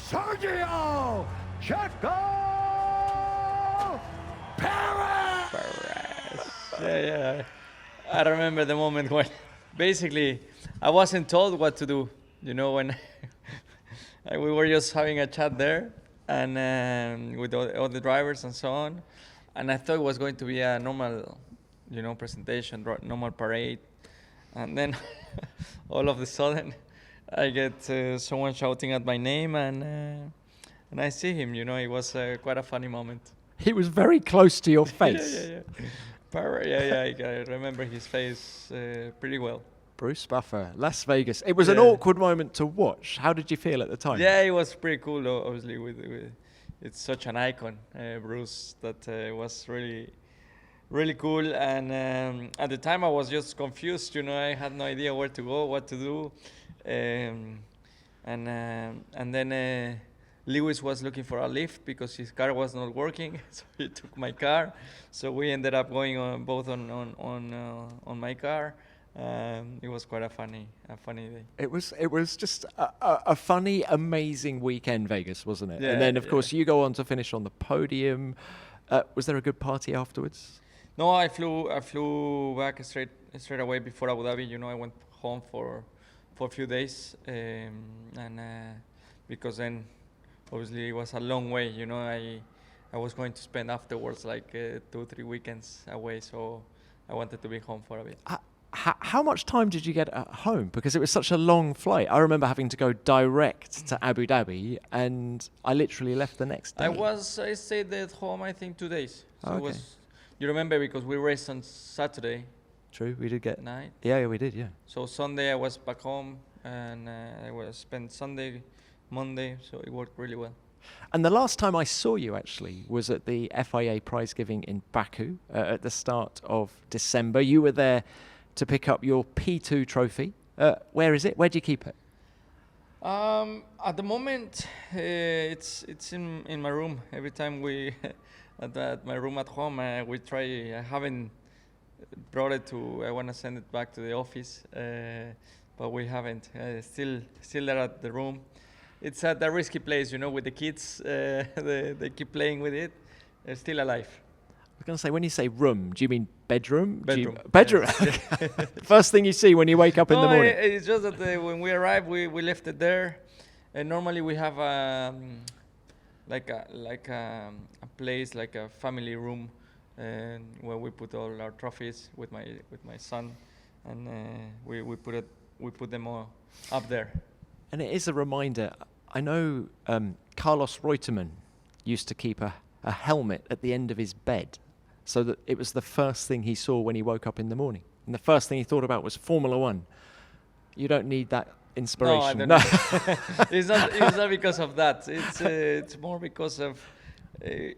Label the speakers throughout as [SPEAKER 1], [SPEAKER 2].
[SPEAKER 1] Sergio Checo Perez.
[SPEAKER 2] Perez. Yeah. I remember the moment when basically I wasn't told what to do. You know, when we were just having a chat there and with all the drivers and so on. And I thought it was going to be a normal, presentation, normal parade. And then all of a sudden I get someone shouting at my name and I see him. It was quite a funny moment.
[SPEAKER 3] He was very close to your face.
[SPEAKER 2] Yeah. I remember his face pretty well.
[SPEAKER 3] Bruce Buffer, Las Vegas. It was an awkward moment to watch. How did you feel at the time?
[SPEAKER 2] Yeah, it was pretty cool. Obviously, it's such an icon, Bruce. That was really, really cool. And at the time, I was just confused. I had no idea where to go, what to do, and then Lewis was looking for a lift because his car was not working, so he took my car. So we ended up going both on my car. It was quite a funny day.
[SPEAKER 3] It was just a funny, amazing weekend, Vegas, wasn't it?
[SPEAKER 2] Yeah,
[SPEAKER 3] and then, of course, you go on to finish on the podium. Was there a good party afterwards?
[SPEAKER 2] No, I flew back straight away before Abu Dhabi. I went home for a few days, and because then obviously it was a long way. I was going to spend afterwards like 2-3 weekends away, so I wanted to be home for a bit.
[SPEAKER 3] How much time did you get at home? Because it was such a long flight. I remember having to go direct to Abu Dhabi, and I literally left the next day.
[SPEAKER 2] I stayed at home, I think, 2 days. So
[SPEAKER 3] okay.
[SPEAKER 2] You remember, because we raced on Saturday.
[SPEAKER 3] True, we did get
[SPEAKER 2] night.
[SPEAKER 3] Yeah, we did. Yeah.
[SPEAKER 2] So Sunday I was back home, and I spent Sunday, Monday. So it worked really well.
[SPEAKER 3] And the last time I saw you actually was at the FIA prize giving in Baku at the start of December. You were there to pick up your P2 trophy. Where is it? Where do you keep it?
[SPEAKER 2] At the moment, it's in my room. Every time we at my room at home, we try. I haven't brought it to. I want to send it back to the office, but we haven't. Still there at the room. It's at a risky place, with the kids. They keep playing with it. They're still alive.
[SPEAKER 3] I was going to say, when you say room, do you mean bedroom?
[SPEAKER 2] Bedroom.
[SPEAKER 3] Bedroom.
[SPEAKER 2] Yes.
[SPEAKER 3] First thing you see when you wake up in the morning.
[SPEAKER 2] It's just that when we arrived, we left it there. And normally we have like a place, like a family room, where we put all our trophies with my son, and we put them all up there.
[SPEAKER 3] And it is a reminder. I know Carlos Reutemann used to keep a helmet at the end of his bed, so that it was the first thing he saw when he woke up in the morning. And the first thing he thought about was Formula One. You don't need that inspiration.
[SPEAKER 2] No, I don't. It's not because of that. It's more because of it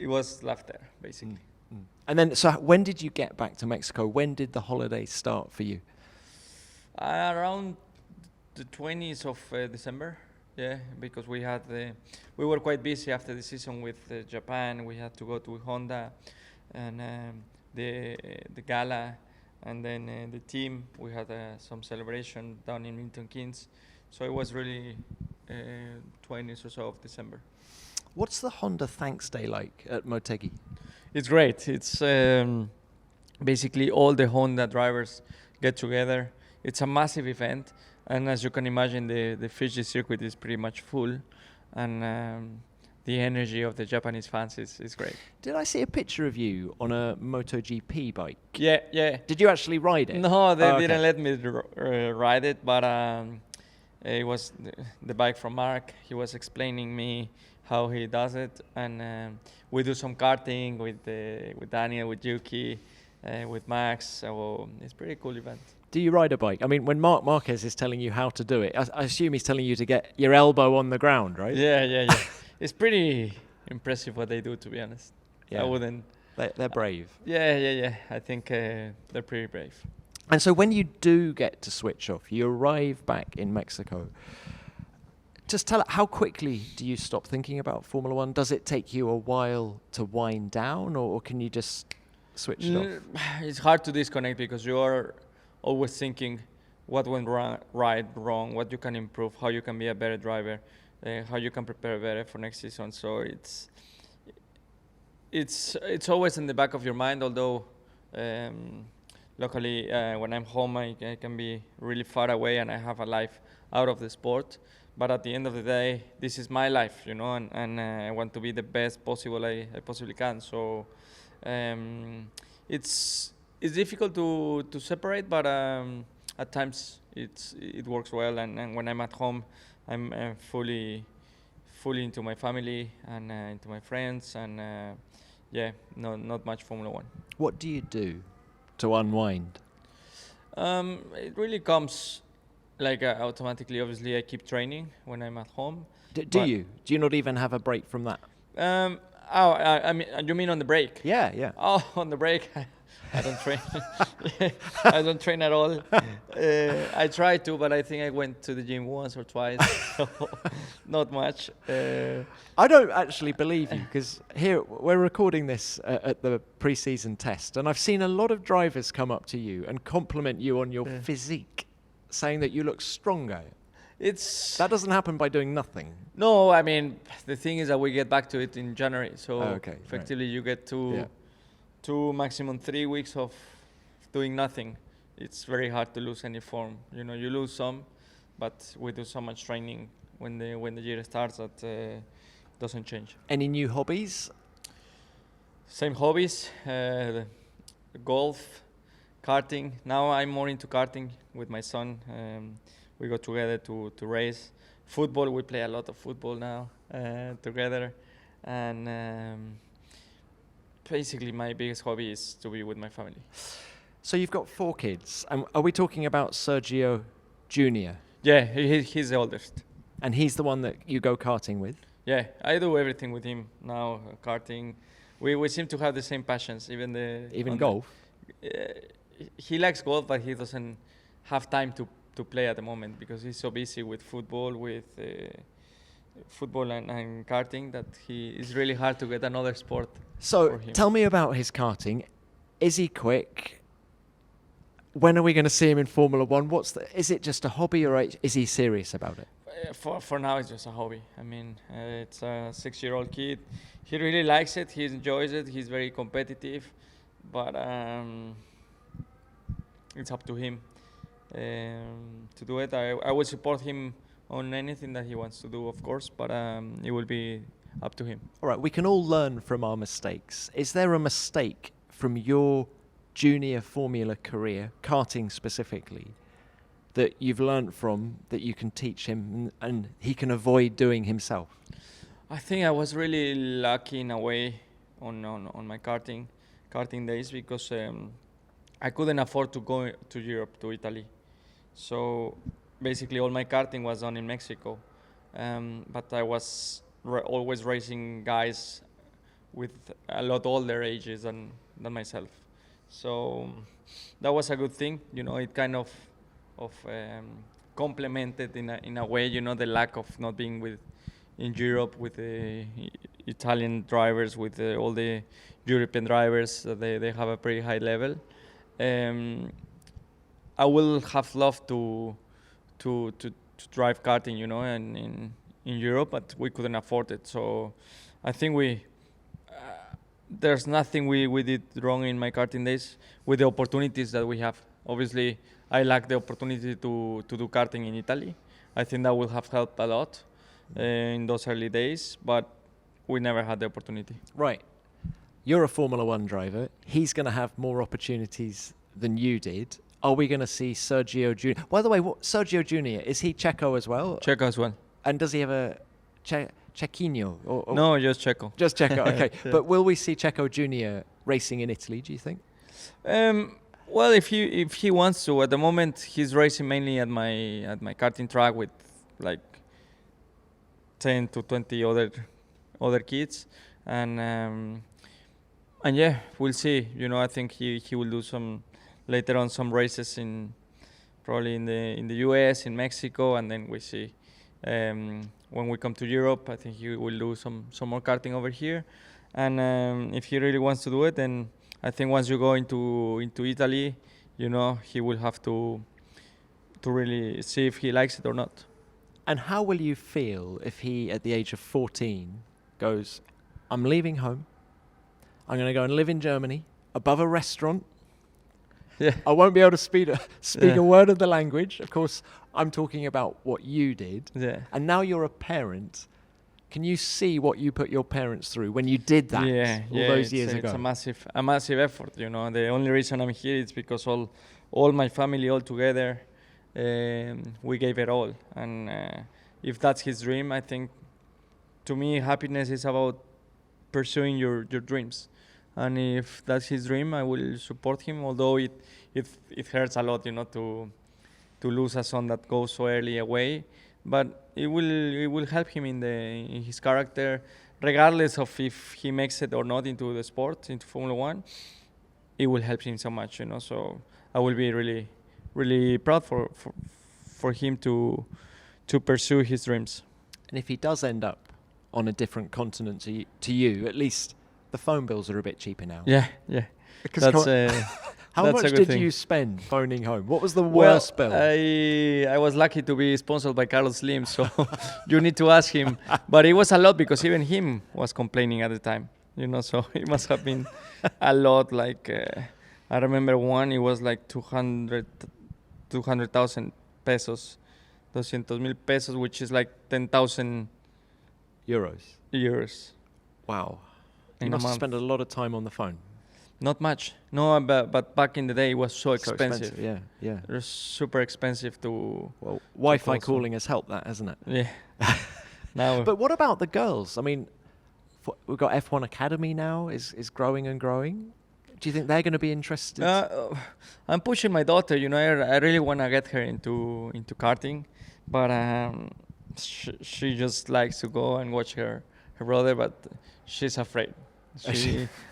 [SPEAKER 2] was laughter, basically.
[SPEAKER 3] Mm. And then, so when did you get back to Mexico? When did the holiday start for you?
[SPEAKER 2] Around the 20th of December. Yeah, because we were quite busy after the season with Japan. We had to go to Honda and the gala, and then the team. We had some celebration down in Milton Keynes, so it was really 20th or so of December.
[SPEAKER 3] What's the Honda Thanks Day like at Motegi?
[SPEAKER 2] It's great. It's basically all the Honda drivers get together. It's a massive event. And as you can imagine, the Fiji circuit is pretty much full, and the energy of the Japanese fans is great.
[SPEAKER 3] Did I see a picture of you on a MotoGP bike?
[SPEAKER 2] Yeah.
[SPEAKER 3] Did you actually ride it?
[SPEAKER 2] No, they didn't let me ride it, but it was the bike from Mark. He was explaining me how he does it, and we do some karting with Daniel, with Yuki, with Max. So it's a pretty cool event.
[SPEAKER 3] Do you ride a bike? I mean, when Marc Marquez is telling you how to do it, I assume he's telling you to get your elbow on the ground, right?
[SPEAKER 2] Yeah. It's pretty impressive what they do, to be honest.
[SPEAKER 3] Yeah.
[SPEAKER 2] I wouldn't.
[SPEAKER 3] They're brave.
[SPEAKER 2] Yeah. I think they're pretty brave.
[SPEAKER 3] And so when you do get to switch off, you arrive back in Mexico. Just tell it, how quickly do you stop thinking about Formula One? Does it take you a while to wind down, or can you just switch it off?
[SPEAKER 2] It's hard to disconnect because you are always thinking what went right, wrong, what you can improve, how you can be a better driver. how you can prepare better for next season. So it's always in the back of your mind. Although luckily when I'm home, I can be really far away and I have a life out of the sport. But at the end of the day, this is my life, and I want to be the best possible I possibly can. So it's difficult to separate, but at times it works well. And when I'm at home, I'm fully into my family and into my friends, and not much Formula One.
[SPEAKER 3] What do you do to unwind?
[SPEAKER 2] It really comes like automatically. Obviously, I keep training when I'm at home.
[SPEAKER 3] Do you? Do you not even have a break from that?
[SPEAKER 2] I mean, you mean on the break?
[SPEAKER 3] Yeah.
[SPEAKER 2] Oh, on the break, I don't train. I don't train at all. I try to, but I think I went to the gym once or twice, so not much.
[SPEAKER 3] I don't actually believe you, because here we're recording this at the pre-season test, and I've seen a lot of drivers come up to you and compliment you on your physique, saying that you look stronger. That doesn't happen by doing nothing.
[SPEAKER 2] No, I mean, the thing is that we get back to it in January, so effectively
[SPEAKER 3] right.
[SPEAKER 2] You get two, maximum 3 weeks of doing nothing. It's very hard to lose any form. You lose some, but we do so much training when the year starts that doesn't change.
[SPEAKER 3] Any new hobbies?
[SPEAKER 2] Same hobbies, golf, karting. Now I'm more into karting with my son. We go together to race. Football, we play a lot of football now together. And basically my biggest hobby is to be with my family.
[SPEAKER 3] So you've got 4 kids. Are we talking about Sergio Jr.?
[SPEAKER 2] Yeah, he's the oldest.
[SPEAKER 3] And he's the one that you go karting with?
[SPEAKER 2] Yeah, I do everything with him now, karting. We seem to have the same passions, even
[SPEAKER 3] golf?
[SPEAKER 2] He likes golf, but he doesn't have time to play at the moment because he's so busy with football, and karting, that it's really hard to get another sport.
[SPEAKER 3] So tell me about his karting. Is he quick? When are we going to see him in Formula One? Is it just a hobby, or is he serious about it?
[SPEAKER 2] For now, it's just a hobby. I mean, it's a 6-year-old kid. He really likes it. He enjoys it. He's very competitive, but it's up to him to do it. I will support him on anything that he wants to do, of course, but it will be up to him.
[SPEAKER 3] All right, we can all learn from our mistakes. Is there a mistake from your junior Formula career, karting specifically, that you've learned from that you can teach him and he can avoid doing himself?
[SPEAKER 2] I think I was really lucky in a way on my karting days because I couldn't afford to go to Europe, to Italy. So basically all my karting was done in Mexico. But I was always racing guys with a lot older ages than myself. So that was a good thing. It kind of complemented in a way, the lack of not being in Europe with the Italian drivers, with all the European drivers. They have a pretty high level. I will have loved to drive karting, in Europe, but we couldn't afford it. So I think there's nothing we did wrong in my karting days with the opportunities that we have. Obviously, I lack the opportunity to do karting in Italy. I think that would have helped a lot in those early days, but we never had the opportunity.
[SPEAKER 3] Right. You're a Formula One driver. He's going to have more opportunities than you did. Are we going to see Sergio Jr.? By the way, Sergio Jr., is he Checo as well?
[SPEAKER 2] Checo as well.
[SPEAKER 3] And does he have a Chequinho?
[SPEAKER 2] No, just Checo.
[SPEAKER 3] Just Checo, okay.
[SPEAKER 2] Yeah.
[SPEAKER 3] But will we see Checo Jr. racing in Italy, do you think?
[SPEAKER 2] Well, if he wants to. At the moment, he's racing mainly at my karting track with like 10 to 20 other kids, and yeah, we'll see. I think he will do some later on some races probably in the US, in Mexico, and then we see. When we come to Europe, I think he will do some more karting over here, and if he really wants to do it, then I think once you go into Italy, he will have to really see if he likes it or not.
[SPEAKER 3] And how will you feel if he, at the age of 14, goes, I'm leaving home, I'm going to go and live in Germany, above a restaurant.
[SPEAKER 2] Yeah.
[SPEAKER 3] I won't be able to speak
[SPEAKER 2] Yeah.
[SPEAKER 3] a word of the language. Of course, I'm talking about what you did.
[SPEAKER 2] Yeah.
[SPEAKER 3] And now you're a parent. Can you see what you put your parents through when you did that all those years ago?
[SPEAKER 2] It's a massive effort, you know. The only reason I'm here is because all my family all together, we gave it all. And if that's his dream, I think, to me, happiness is about pursuing your dreams. And if that's his dream, I will support him. Although it hurts a lot, you know, to lose a son that goes so early away. But it will help him in his character, regardless of if he makes it or not into the sport, into Formula One. It will help him so much, you know. So I will be really, really proud for him to pursue his dreams.
[SPEAKER 3] And if he does end up on a different continent to you, at least the phone bills are a bit cheaper now.
[SPEAKER 2] Yeah.
[SPEAKER 3] Because
[SPEAKER 2] That's
[SPEAKER 3] how
[SPEAKER 2] that's a
[SPEAKER 3] much
[SPEAKER 2] good
[SPEAKER 3] did
[SPEAKER 2] thing.
[SPEAKER 3] you spend phoning home? What was the worst bill?
[SPEAKER 2] I was lucky to be sponsored by Carlos Slim, so you need to ask him. But it was a lot because even him was complaining at the time, you know. So it must have been a lot. Like I remember one, it was like 200,000 pesos, 200,000 pesos, which is like 10,000 euros.
[SPEAKER 3] Wow. You
[SPEAKER 2] In a
[SPEAKER 3] must have
[SPEAKER 2] month.
[SPEAKER 3] spent a lot of time on the phone.
[SPEAKER 2] Not much. No, but back in the day, it was so expensive.
[SPEAKER 3] Yeah.
[SPEAKER 2] It was super expensive to.
[SPEAKER 3] Well, Wi-Fi
[SPEAKER 2] also.
[SPEAKER 3] calling has helped that, hasn't it?
[SPEAKER 2] Yeah. Now.
[SPEAKER 3] But what about the girls? I mean, we've got F1 Academy now, is growing and growing. Do you think they're going to be interested?
[SPEAKER 2] I'm pushing my daughter. You know, I really want to get her into karting, but she just likes to go and watch her brother, but she's afraid.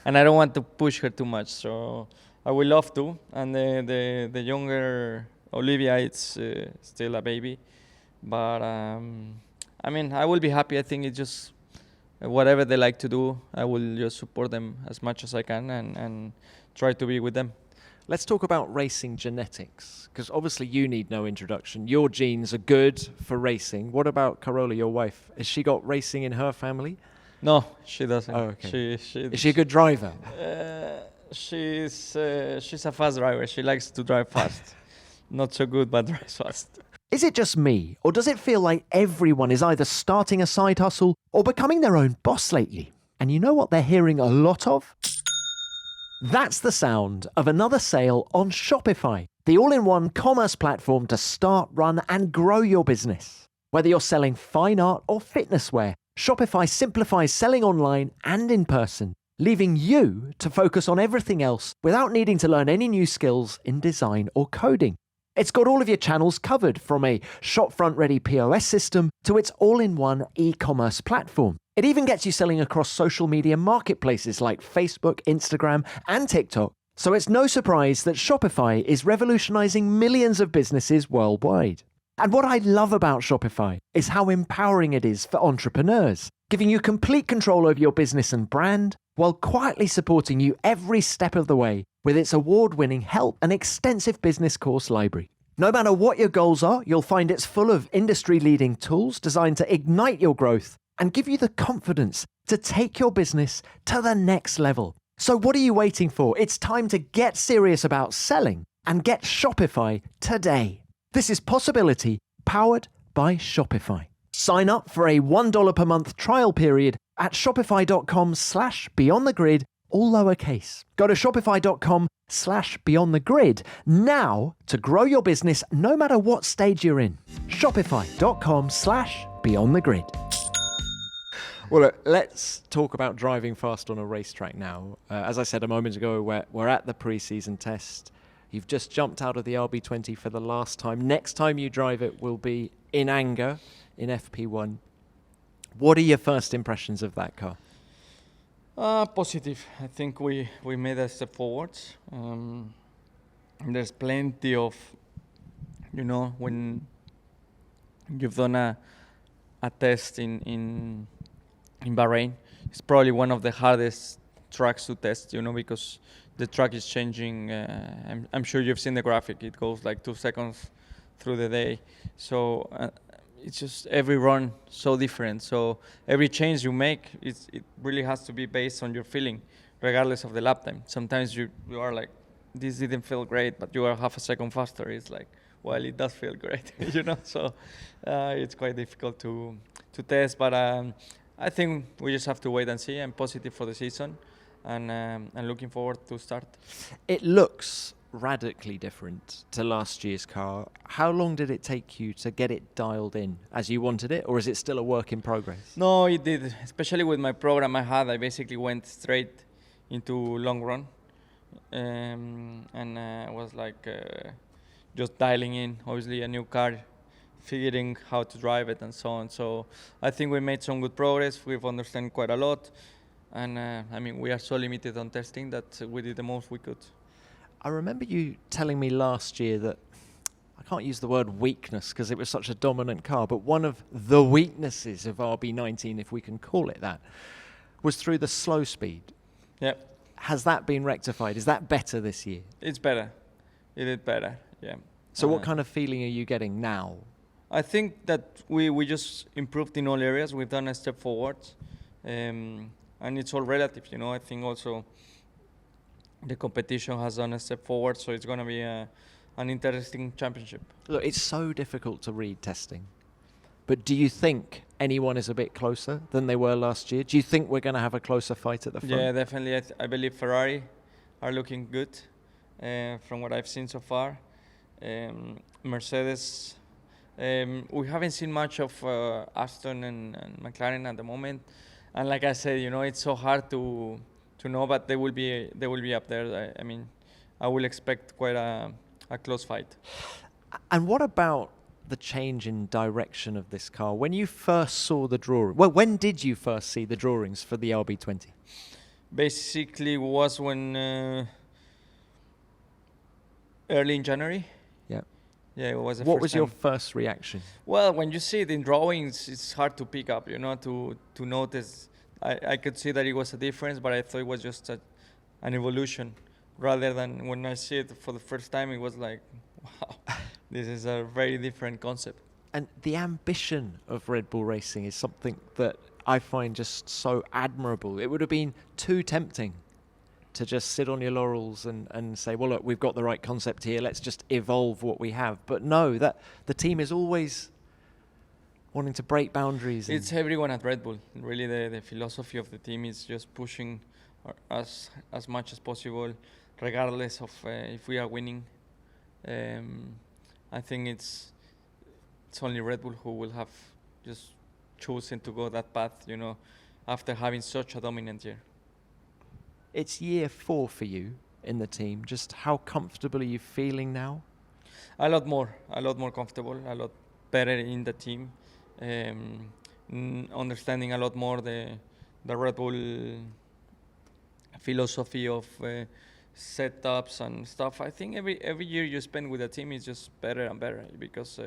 [SPEAKER 2] And I don't want to push her too much, so I would love to. And the younger Olivia, it's still a baby, but I mean, I will be happy. I think it's just whatever they like to do, I will just support them as much as I can and try to be with them.
[SPEAKER 3] Let's talk about racing genetics, because obviously you need no introduction. Your genes are good for racing. What about Carola, your wife? Has she got racing in her family?
[SPEAKER 2] No, she doesn't.
[SPEAKER 3] Oh, okay.
[SPEAKER 2] Is
[SPEAKER 3] she a good driver?
[SPEAKER 2] She's a fast driver. She likes to drive fast. Not so good, but drives fast.
[SPEAKER 4] Is it just me, or does it feel like everyone is either starting a side hustle or becoming their own boss lately? And you know what they're hearing a lot of? That's the sound of another sale on Shopify, the all-in-one commerce platform to start, run, and grow your business. Whether you're selling fine art or fitness wear, Shopify simplifies selling online and in person, leaving you to focus on everything else without needing to learn any new skills in design or coding. It's got all of your channels covered, from a shopfront-ready POS system to its all-in-one e-commerce platform. It even gets you selling across social media marketplaces like Facebook, Instagram, and TikTok. So it's no surprise that Shopify is revolutionizing millions of businesses worldwide. And what I love about Shopify is how empowering it is for entrepreneurs, giving you complete control over your business and brand while quietly supporting you every step of the way with its award-winning help and extensive business course library. No matter what your goals are, you'll find it's full of industry-leading tools designed to ignite your growth and give you the confidence to take your business to the next level. So what are you waiting for? It's time to get serious about selling and get Shopify today. This is Possibility, powered by Shopify. Sign up for a $1 per month trial period at shopify.com/beyondthegrid, all lowercase. Go to shopify.com/beyondthegrid now to grow your business no matter what stage you're in. Shopify.com/beyondthegrid.
[SPEAKER 3] Well, look, let's talk about driving fast on a racetrack now. As I said a moment ago, we're at the pre-season test. You've just jumped out of the RB20 for the last time. Next time you drive it will be in Anger in FP1. What are your first impressions of that car?
[SPEAKER 2] Positive. I think we made a step forwards. There's plenty of, you know, when you've done a test in Bahrain, it's probably one of the hardest tracks to test, you know, because the track is changing. I'm sure you've seen the graphic. It goes like 2 seconds through the day. So it's just every run so different. So every change you make, it really has to be based on your feeling, regardless of the lap time. Sometimes you are like, this didn't feel great, but you are half a second faster. It's like, well, it does feel great, you know. So it's quite difficult to test, but I think we just have to wait and see. I'm positive for the season, and looking forward to start.
[SPEAKER 3] It looks radically different to last year's car. How long did it take you to get it dialed in as you wanted it, or is it still a work in progress?
[SPEAKER 2] No, it did. Especially with my program I basically went straight into long run, and was like just dialing in, obviously a new car, figuring how to drive it and so on. So I think we made some good progress. We've understood quite a lot, and I mean, we are so limited on testing that we did the most we could.
[SPEAKER 3] I remember you telling me last year that, I can't use the word weakness because it was such a dominant car, but one of the weaknesses of RB19, if we can call it that, was through the slow speed.
[SPEAKER 2] Yeah.
[SPEAKER 3] Has that been rectified? Is that better this year?
[SPEAKER 2] It's better. It is better, yeah.
[SPEAKER 3] So what kind of feeling are you getting now?
[SPEAKER 2] I think that we just improved in all areas. We've done a step forward, and it's all relative, you know. I think also the competition has done a step forward, so it's going to be an interesting championship.
[SPEAKER 3] Look, it's so difficult to read testing, but do you think anyone is a bit closer than they were last year? Do you think we're going to have a closer fight at the front?
[SPEAKER 2] Yeah, definitely. I believe Ferrari are looking good from what I've seen so far. Mercedes, we haven't seen much of Aston and McLaren at the moment, and like I said, you know, it's so hard to know, but they will be up there. I mean, I will expect quite a close fight.
[SPEAKER 3] And what about the change in direction of this car? When you first saw the drawing, well, when did you first see the drawings for the RB20?
[SPEAKER 2] Basically, was when early in January.
[SPEAKER 3] Yeah.
[SPEAKER 2] Yeah, it was the
[SPEAKER 3] What
[SPEAKER 2] first
[SPEAKER 3] was
[SPEAKER 2] time.
[SPEAKER 3] your first reaction?
[SPEAKER 2] Well, when you see it in drawings, it's hard to pick up, you know, to notice. I could see that it was a difference, but I thought it was just an evolution, rather than when I see it for the first time, it was like, wow, this is a very different concept.
[SPEAKER 3] And the ambition of Red Bull Racing is something that I find just so admirable. It would have been too tempting to just sit on your laurels and say, well, look, we've got the right concept here, let's just evolve what we have. But no, that the team is always wanting to break boundaries.
[SPEAKER 2] It's everyone at Red Bull. Really, the philosophy of the team is just pushing us as much as possible, regardless of if we are winning. I think it's only Red Bull who will have just chosen to go that path, you know, after having such a dominant year.
[SPEAKER 3] It's year 4 for you in the team. Just how comfortable are you feeling now?
[SPEAKER 2] A lot more comfortable, a lot better in the team, understanding a lot more the Red Bull philosophy of setups and stuff. I think every year you spend with the team is just better and better, because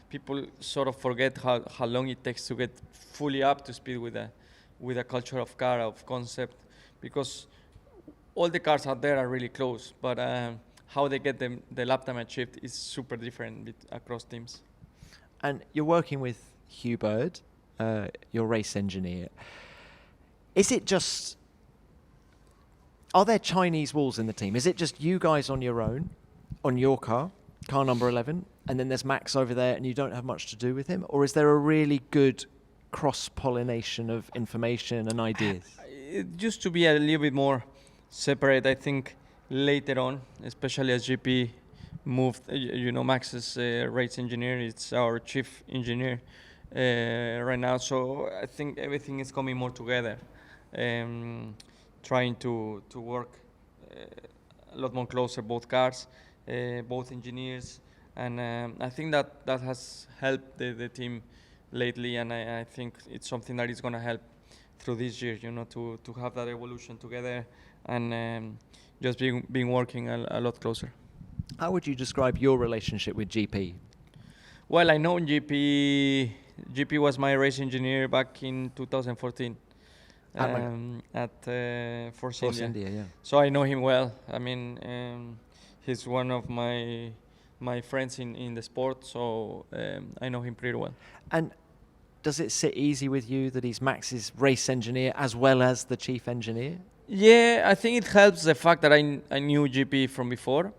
[SPEAKER 2] people sort of forget how long it takes to get fully up to speed with a culture of car, of concept, because all the cars out there are really close, but how they get the lap time achieved is super different across teams.
[SPEAKER 3] And you're working with Hugh Bird, your race engineer. Is it just, are there Chinese walls in the team? Is it just you guys on your own, on your car number 11, and then there's Max over there and you don't have much to do with him? Or is there a really good cross-pollination of information and ideas?
[SPEAKER 2] It used to be a little bit more separate, I think, later on, especially as GP moved. You know, Max is a race engineer, it's our chief engineer right now, so I think everything is coming more together, trying to work a lot more closer, both cars, both engineers, and I think that has helped the team lately, and I think it's something that is going to help through this year, you know, to have that evolution together, and just being working a lot closer.
[SPEAKER 3] How would you describe your relationship with GP?
[SPEAKER 2] Well, I know GP was my race engineer back in 2014 at Force India.
[SPEAKER 3] Yeah.
[SPEAKER 2] So I know him well. I mean, he's one of my my friends in the sport, so I know him pretty well.
[SPEAKER 3] And does it sit easy with you that he's Max's race engineer as well as the chief engineer?
[SPEAKER 2] Yeah, I think it helps the fact that I knew GP from before,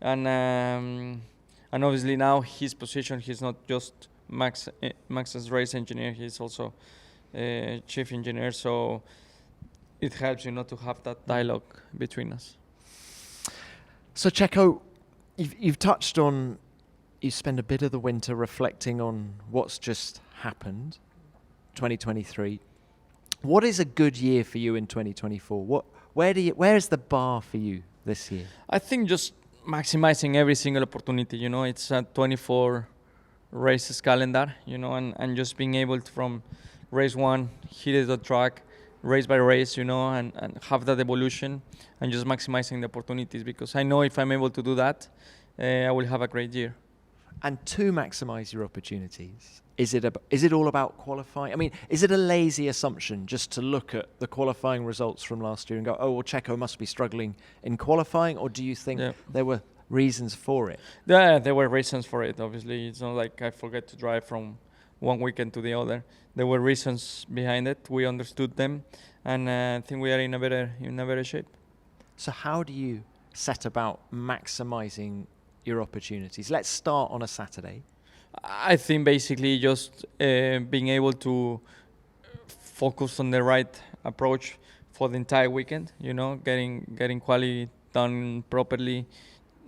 [SPEAKER 2] and obviously now his position, he's not just Max's race engineer, he's also chief engineer, so it helps, to have that dialogue between us.
[SPEAKER 3] So Checo, you've touched on, you spend a bit of the winter reflecting on what's just happened, 2023. What is a good year for you in 2024? Where is the bar for you this year?
[SPEAKER 2] I think just maximizing every single opportunity. It's a 24 races calendar. And just being able to, from race one, hit the track, race by race, and have that evolution, and just maximizing the opportunities. Because I know if I'm able to do that, I will have a great year.
[SPEAKER 3] And to maximize your opportunities, is it all about qualifying? I mean, is it a lazy assumption just to look at the qualifying results from last year and go, oh, well, Checo must be struggling in qualifying, or do you think there were reasons for it?
[SPEAKER 2] Yeah, there were reasons for it, obviously. It's not like I forget to drive from one weekend to the other. There were reasons behind it. We understood them, and I think we are in a better shape.
[SPEAKER 3] So how do you set about maximizing your opportunities? Let's start on a Saturday.
[SPEAKER 2] I think basically just being able to focus on the right approach for the entire weekend, getting quality done properly,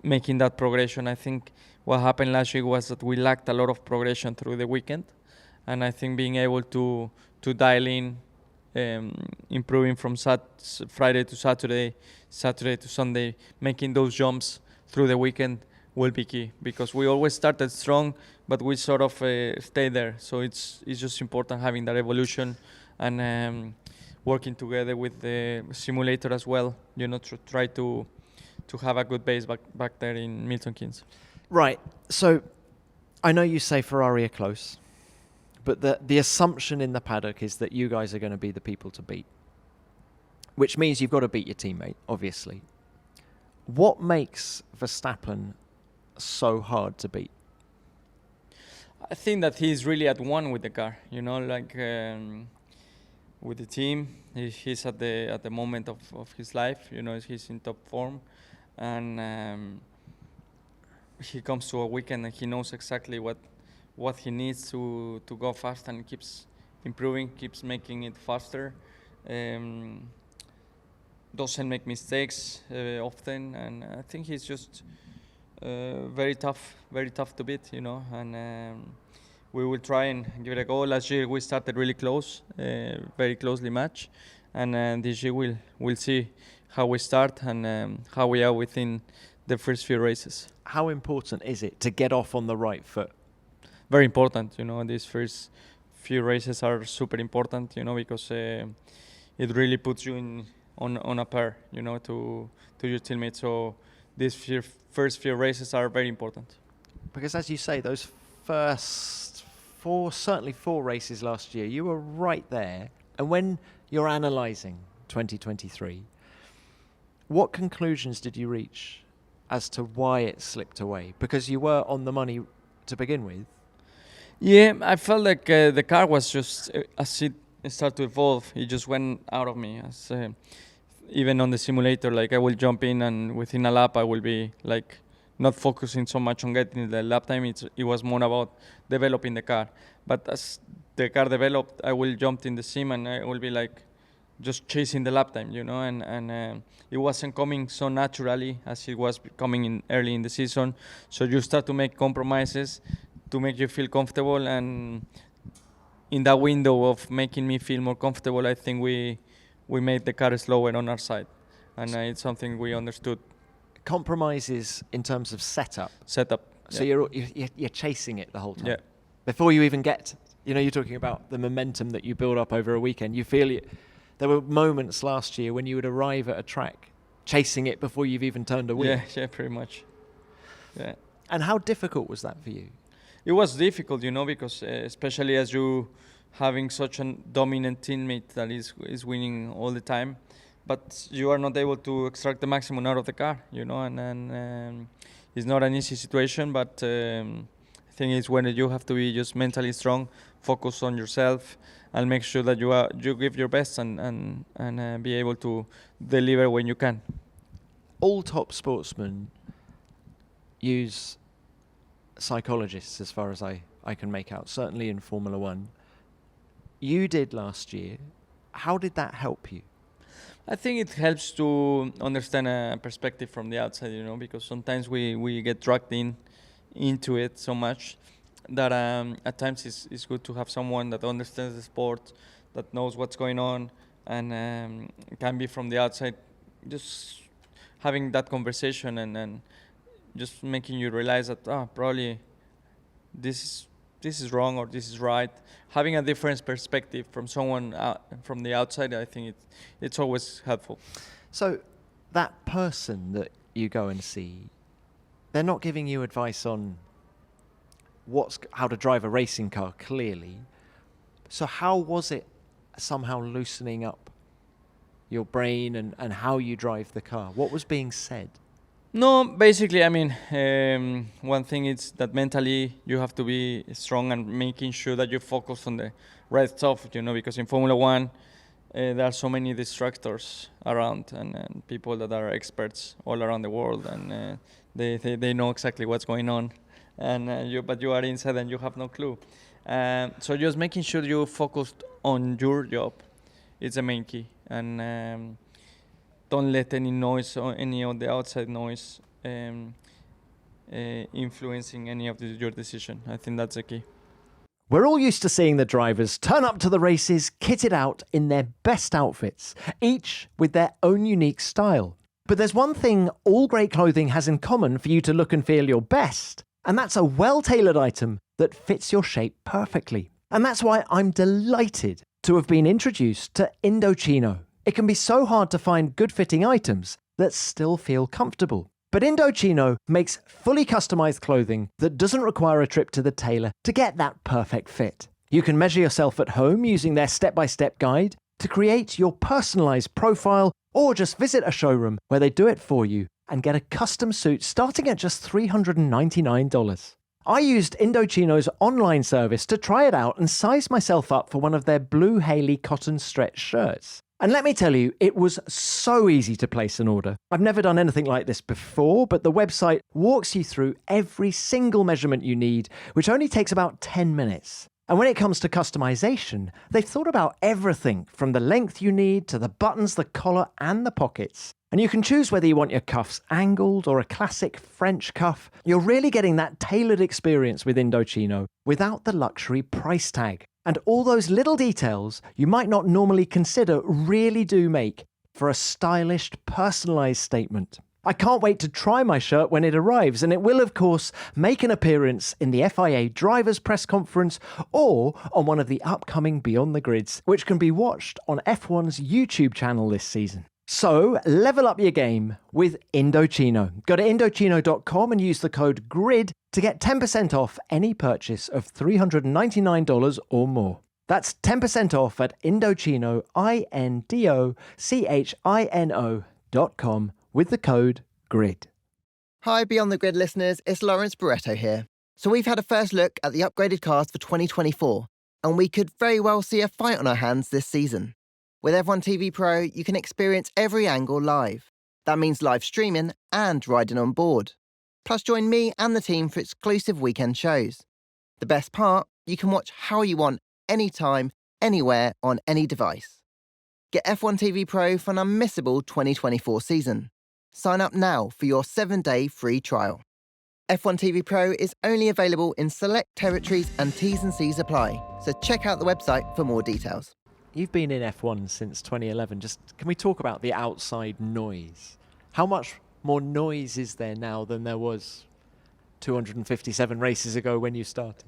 [SPEAKER 2] making that progression. I think what happened last week was that we lacked a lot of progression through the weekend, and I think being able to dial in, improving from Friday to Saturday to Sunday, making those jumps through the weekend will be key, because we always started strong, but we sort of stay there. So it's just important having that evolution and working together with the simulator as well, to try to have a good base back there in Milton Keynes.
[SPEAKER 3] Right. So I know you say Ferrari are close, but the assumption in the paddock is that you guys are going to be the people to beat, which means you've got to beat your teammate, obviously. What makes Verstappen so hard to beat?
[SPEAKER 2] I think that he's really at one with the car, with the team. He's at the moment of his life, he's in top form, and he comes to a weekend and he knows exactly what he needs to go fast, and keeps improving, keeps making it faster. Doesn't make mistakes often, and I think he's just very tough to beat, and we will try and give it a go. Last year we started really close, very closely matched, and this year we'll see how we start and how we are within the first few races.
[SPEAKER 3] How important is it to get off on the right foot?
[SPEAKER 2] Very important, these first few races are super important, because it really puts you on a pair, to your teammates. So these first few races are very important.
[SPEAKER 3] Because as you say, those first certainly four races last year, you were right there. And when you're analysing 2023, what conclusions did you reach as to why it slipped away? Because you were on the money to begin with.
[SPEAKER 2] Yeah, I felt like the car was just, as it started to evolve, it just went out of me. As even on the simulator, like I will jump in and within a lap I will be like not focusing so much on getting the lap time. It was more about developing the car. But as the car developed, I will jump in the sim and I will be like just chasing the lap time, and it wasn't coming so naturally as it was coming in early in the season. So you start to make compromises to make you feel comfortable, and in that window of making me feel more comfortable, I think we made the car slower on our side, and it's something we understood.
[SPEAKER 3] Compromises in terms of setup. So
[SPEAKER 2] yeah.
[SPEAKER 3] you're chasing it the whole time.
[SPEAKER 2] Yeah.
[SPEAKER 3] Before you even get, you're talking about the momentum that you build up over a weekend. You feel it. There were moments last year when you would arrive at a track chasing it before you've even turned a wheel.
[SPEAKER 2] Yeah, pretty much. Yeah.
[SPEAKER 3] And how difficult was that for you?
[SPEAKER 2] It was difficult, because especially as you having such a dominant teammate that is winning all the time, but you are not able to extract the maximum out of the car, and it's not an easy situation, but I think it's when you have to be just mentally strong, focus on yourself, and make sure that you give your best and be able to deliver when you can.
[SPEAKER 3] All top sportsmen use psychologists, as far as I can make out, certainly in Formula One. You did last year. How did that help you?
[SPEAKER 2] I think it helps to understand a perspective from the outside, because sometimes we get dragged into it so much that at times it's good to have someone that understands the sport, that knows what's going on, and can be from the outside, just having that conversation and just making you realize that probably this is wrong or this is right. Having a different perspective from someone from the outside, I think it's always helpful.
[SPEAKER 3] So that person that you go and see, they're not giving you advice on how to drive a racing car, clearly. So how was it somehow loosening up your brain and how you drive the car? What was being said?
[SPEAKER 2] No, basically, I mean, one thing is that mentally you have to be strong and making sure that you focus on the right stuff, because in Formula One, there are so many distractors around and people that are experts all around the world, and they know exactly what's going on, and but you are inside and you have no clue. So just making sure you focused on your job, it's the main key, and don't let any noise or any of the outside noise influencing any of your decision. I think that's the key.
[SPEAKER 4] We're all used to seeing the drivers turn up to the races kitted out in their best outfits, each with their own unique style. But there's one thing all great clothing has in common for you to look and feel your best, and that's a well-tailored item that fits your shape perfectly. And that's why I'm delighted to have been introduced to Indochino. It can be so hard to find good-fitting items that still feel comfortable. But Indochino makes fully customized clothing that doesn't require a trip to the tailor to get that perfect fit. You can measure yourself at home using their step-by-step guide to create your personalized profile, or just visit a showroom where they do it for you and get a custom suit starting at just $399. I used Indochino's online service to try it out and size myself up for one of their Blue Haley cotton stretch shirts. And let me tell you, it was so easy to place an order. I've never done anything like this before, but the website walks you through every single measurement you need, which only takes about 10 minutes. And when it comes to customization, they've thought about everything from the length you need to the buttons, the collar, and the pockets. And you can choose whether you want your cuffs angled or a classic French cuff. You're really getting that tailored experience with Indochino without the luxury price tag. And all those little details you might not normally consider really do make for a stylish, personalized statement. I can't wait to try my shirt when it arrives, and it will, of course, make an appearance in the FIA Drivers' Press Conference or on one of the upcoming Beyond the Grids, which can be watched on F1's YouTube channel this season. So, level up your game with Indochino. Go to Indochino.com and use the code GRID to get 10% off any purchase of $399 or more. That's 10% off at Indochino, Indochino.com with the code GRID.
[SPEAKER 5] Hi, Beyond the Grid listeners, it's Lawrence Barretto here. So we've had a first look at the upgraded cars for 2024, and we could very well see a fight on our hands this season. With F1 TV Pro, you can experience every angle live. That means live streaming and riding on board. Plus, join me and the team for exclusive weekend shows. The best part, you can watch how you want, anytime, anywhere, on any device. Get F1 TV Pro for an unmissable 2024 season. Sign up now for your 7-day free trial. F1 TV Pro is only available in select territories and T's and C's apply, so check out the website for more details.
[SPEAKER 3] You've been in F1 since 2011. Can we talk about the outside noise? How much more noise is there now than there was 257 races ago when you started?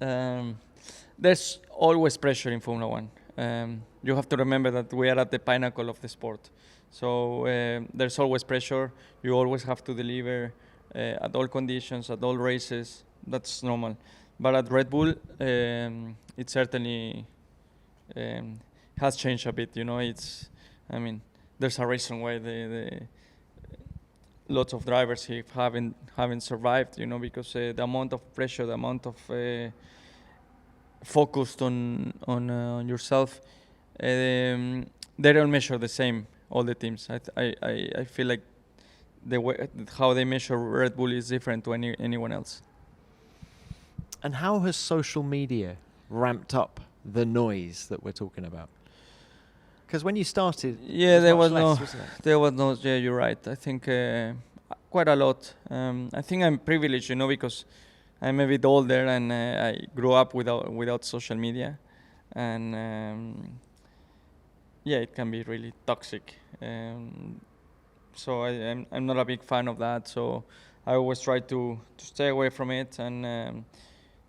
[SPEAKER 2] There's always pressure in Formula One. You have to remember that we are at the pinnacle of the sport. So there's always pressure. You always have to deliver at all conditions, at all races. That's normal. But at Red Bull, it certainly has changed a bit. There's a reason why lots of drivers here haven't survived, you know, because the amount of pressure, the amount of focused on yourself, they don't measure the same, all the teams. I feel like the way how they measure Red Bull is different to anyone else.
[SPEAKER 3] And how has social media ramped up the noise that we're talking about? Because when you started,
[SPEAKER 2] Yeah, there was
[SPEAKER 3] less,
[SPEAKER 2] no,
[SPEAKER 3] wasn't it?
[SPEAKER 2] there was no. Yeah, you're right. I think quite a lot. I think I'm privileged, you know, because I'm a bit older and I grew up without social media, and yeah, it can be really toxic. So I'm not a big fan of that. So I always try to stay away from it and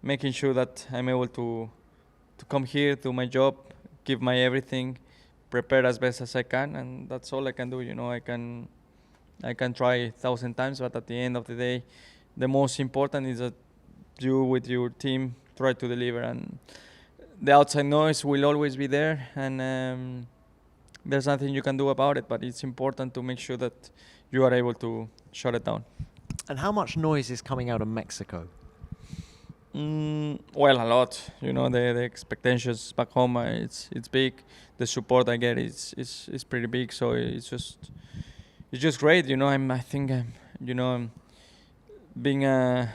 [SPEAKER 2] making sure that I'm able to come here, do my job, give my everything, prepare as best as I can, and that's all I can do. You know, I can try 1,000 times, but at the end of the day, the most important is that you with your team try to deliver, and the outside noise will always be there, and there's nothing you can do about it, but it's important to make sure that you are able to shut it down.
[SPEAKER 3] And how much noise is coming out of Mexico?
[SPEAKER 2] Well, a lot. You know, the expectations back home, it's big. The support I get is pretty big. So it's just great. You know, I think being a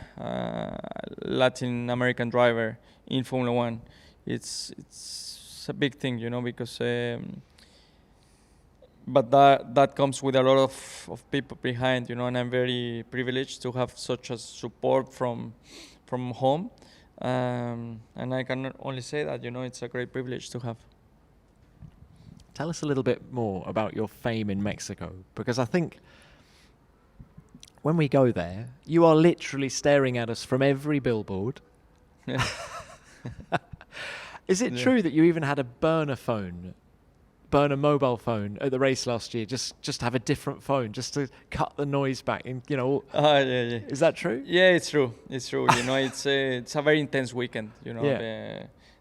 [SPEAKER 2] Latin American driver in Formula One, it's a big thing. You know, because but that comes with a lot of people behind. You know, and I'm very privileged to have such a support from home, and I can only say that, you know, it's a great privilege to have.
[SPEAKER 3] Tell us a little bit more about your fame in Mexico, because I think when we go there, you are literally staring at us from every billboard.
[SPEAKER 2] Yeah.
[SPEAKER 3] Is it true that you even had a burner mobile phone at the race last year, just have a different phone just to cut the noise back? And you know,
[SPEAKER 2] Yeah.
[SPEAKER 3] is that true?
[SPEAKER 2] Yeah, it's true. You know, it's a very intense weekend. You know,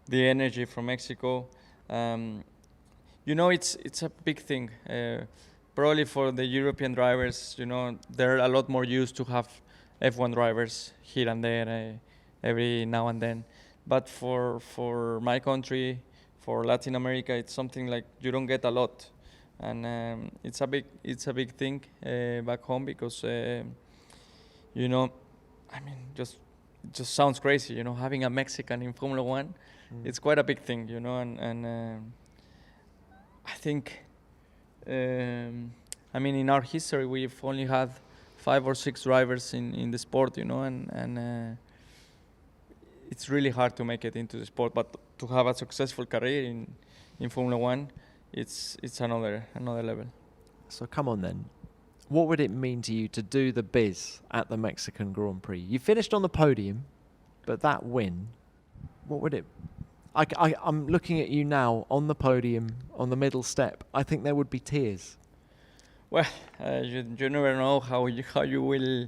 [SPEAKER 2] the energy from Mexico. You know, it's a big thing. Probably for the European drivers, you know, they're a lot more used to have F1 drivers here and there every now and then. But for my country, for Latin America, it's something like you don't get a lot, and it's a big thing back home because you know, I mean, it just sounds crazy, you know, having a Mexican in Formula One. It's quite a big thing, you know, and I think I mean, in our history we've only had 5 or 6 drivers in the sport, you know, and it's really hard to make it into the sport, but to have a successful career in Formula One, it's another level.
[SPEAKER 3] So come on then. What would it mean to you to do the biz at the Mexican Grand Prix? You finished on the podium, but that win, what would it... I'm looking at you now on the podium, on the middle step. I think there would be tears.
[SPEAKER 2] Well, you never know how you will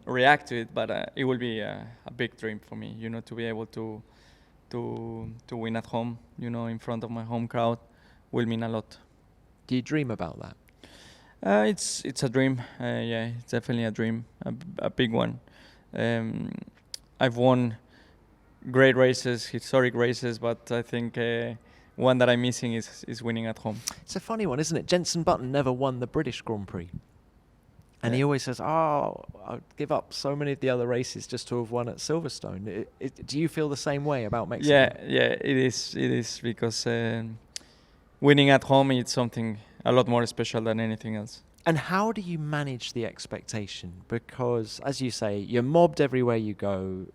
[SPEAKER 2] react to it, but it will be a big dream for me, you know, to be able to win at home, you know, in front of my home crowd will mean a lot.
[SPEAKER 3] Do you dream about that?
[SPEAKER 2] It's a dream. Yeah, it's definitely a dream, a big one. I've won great races, historic races, but I think one that I'm missing is winning at home.
[SPEAKER 3] It's a funny one, isn't it? Jenson Button never won the British Grand Prix. And he always says, I'd give up so many of the other races just to have won at Silverstone. Do you feel the same way about Mexico?
[SPEAKER 2] Yeah, it is because winning at home is something a lot more special than anything else.
[SPEAKER 3] And how do you manage the expectation? Because, as you say, you're mobbed everywhere you go.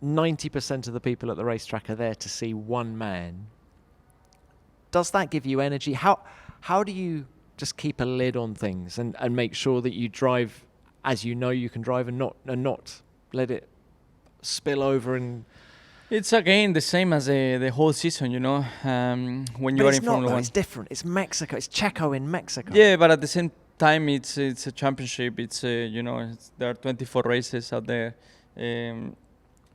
[SPEAKER 3] 90% of the people at the racetrack are there to see one man. Does that give you energy? How do you just keep a lid on things and make sure that you drive as you know you can drive and not let it spill over? And
[SPEAKER 2] it's again the same as the whole season, you know. When you are in Formula One,
[SPEAKER 3] it's different. It's Mexico. It's Checo in Mexico.
[SPEAKER 2] Yeah, but at the same time, it's a championship. It's you know, there are 24 races out there.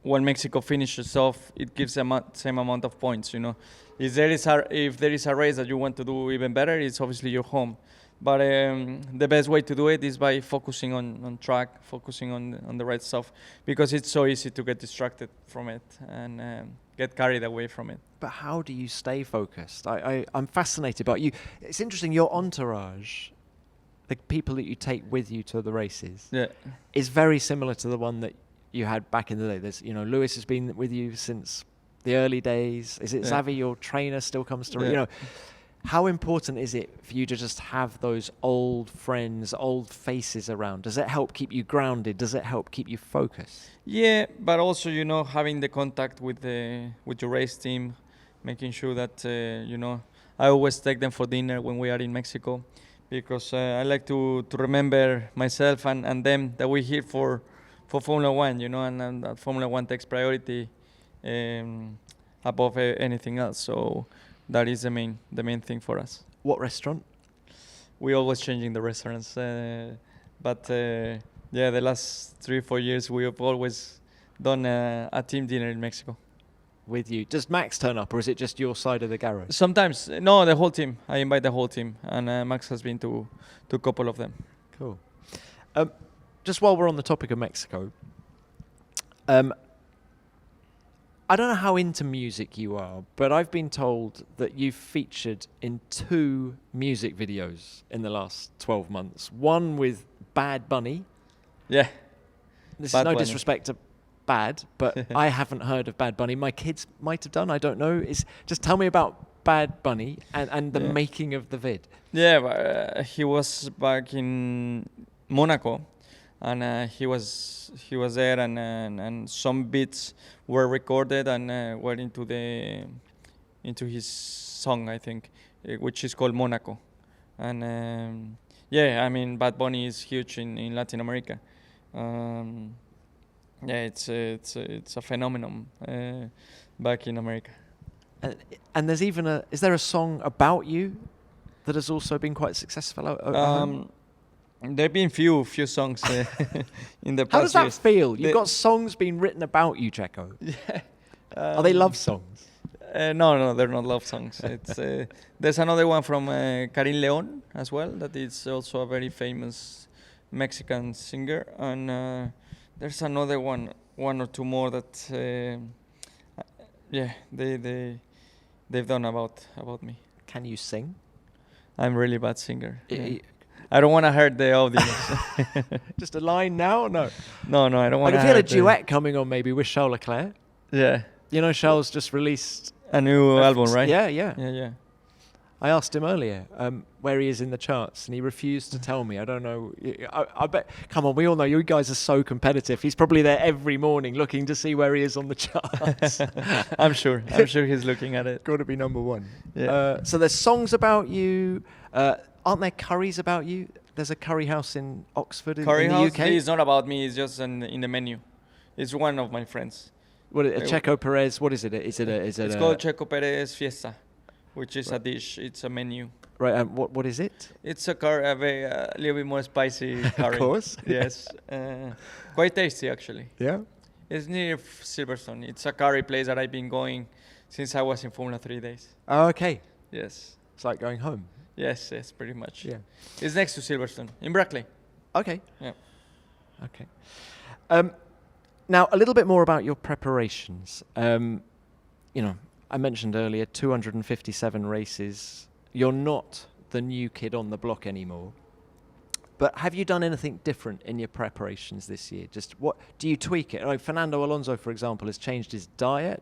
[SPEAKER 2] When Mexico finishes off, it gives the same amount of points, you know. If there is a race that you want to do even better, it's obviously your home. But the best way to do it is by focusing on track, focusing on the right stuff, because it's so easy to get distracted from it and get carried away from it.
[SPEAKER 3] But how do you stay focused? I'm fascinated by you. It's interesting, your entourage, the people that you take with you to the races, is very similar to the one that you had back in the day. There's, Lewis has been with you since the early days. Is it Xavi, your trainer, still comes to, how important is it for you to just have those old friends, old faces around? Does it help keep you grounded? Does it help keep you focused?
[SPEAKER 2] Yeah, but also, having the contact with your race team, making sure that, I always take them for dinner when we are in Mexico, because I like to remember myself and them that we're here for Formula One, and that Formula One takes priority above anything else. So that is the main thing for us.
[SPEAKER 3] What restaurant?
[SPEAKER 2] We're always changing the restaurants, but the last 3 or 4 years we have always done a team dinner in Mexico.
[SPEAKER 3] With you. Does Max turn up, or is it just your side of the garage?
[SPEAKER 2] Sometimes, no, the whole team. I invite the whole team, and Max has been to a couple of them.
[SPEAKER 3] Cool. Just while we're on the topic of Mexico, I don't know how into music you are, but I've been told that you've featured in 2 music videos in the last 12 months. One with Bad Bunny.
[SPEAKER 2] Yeah.
[SPEAKER 3] This
[SPEAKER 2] Bad
[SPEAKER 3] is no
[SPEAKER 2] Bunny.
[SPEAKER 3] disrespect to Bad, but I haven't heard of Bad Bunny. My kids might have done, I don't know. Just tell me about Bad Bunny and the making of the vid.
[SPEAKER 2] Yeah, he was back in Monaco, and he was there, and some beats were recorded and were into his song, I think, which is called Monaco. And Bad Bunny is huge in Latin America. It's a phenomenon back in America.
[SPEAKER 3] And there's even is there a song about you that has also been quite successful?
[SPEAKER 2] There've been few songs in the past
[SPEAKER 3] How does that
[SPEAKER 2] years.
[SPEAKER 3] feel? You've got songs being written about you, Checo.
[SPEAKER 2] Yeah.
[SPEAKER 3] Are they love songs?
[SPEAKER 2] No, they're not love songs. It's there's another one from Karin Leon as well that is also a very famous Mexican singer, and there's another one or two more that they've done about me.
[SPEAKER 3] Can you sing?
[SPEAKER 2] I'm really bad singer. I don't want to hurt the audience.
[SPEAKER 3] Just a line now? Or no.
[SPEAKER 2] No, I don't want to.
[SPEAKER 3] I can feel a duet coming on maybe with Charles Leclerc.
[SPEAKER 2] Yeah.
[SPEAKER 3] Charles just released
[SPEAKER 2] a new album, right?
[SPEAKER 3] Yeah. I asked him earlier where he is in the charts, and he refused to tell me. I don't know. I bet. Come on, we all know you guys are so competitive. He's probably there every morning looking to see where he is on the charts.
[SPEAKER 2] I'm sure he's looking at it.
[SPEAKER 3] Got to be number one.
[SPEAKER 2] Yeah.
[SPEAKER 3] So there's songs about you. Aren't there curries about you? There's a curry house in Oxford in the UK.
[SPEAKER 2] It's not about me. It's just in the menu. It's one of my friends.
[SPEAKER 3] What Checo Perez? What is it? It's
[SPEAKER 2] called Checo Perez Fiesta, which is a dish. It's a menu.
[SPEAKER 3] Right. What is it?
[SPEAKER 2] It's a curry, a little bit more spicy curry.
[SPEAKER 3] Of course.
[SPEAKER 2] Yes. Quite tasty, actually.
[SPEAKER 3] Yeah.
[SPEAKER 2] It's near Silverstone. It's a curry place that I've been going since I was in Formula 3 days.
[SPEAKER 3] Oh, okay.
[SPEAKER 2] Yes.
[SPEAKER 3] It's like going home.
[SPEAKER 2] Yes, pretty much.
[SPEAKER 3] Yeah.
[SPEAKER 2] It's next to Silverstone in Brackley.
[SPEAKER 3] Okay.
[SPEAKER 2] Yeah.
[SPEAKER 3] Okay. Now, a little bit more about your preparations. I mentioned earlier 257 races. You're not the new kid on the block anymore. But have you done anything different in your preparations this year? Just what do you tweak it? Like Fernando Alonso, for example, has changed his diet.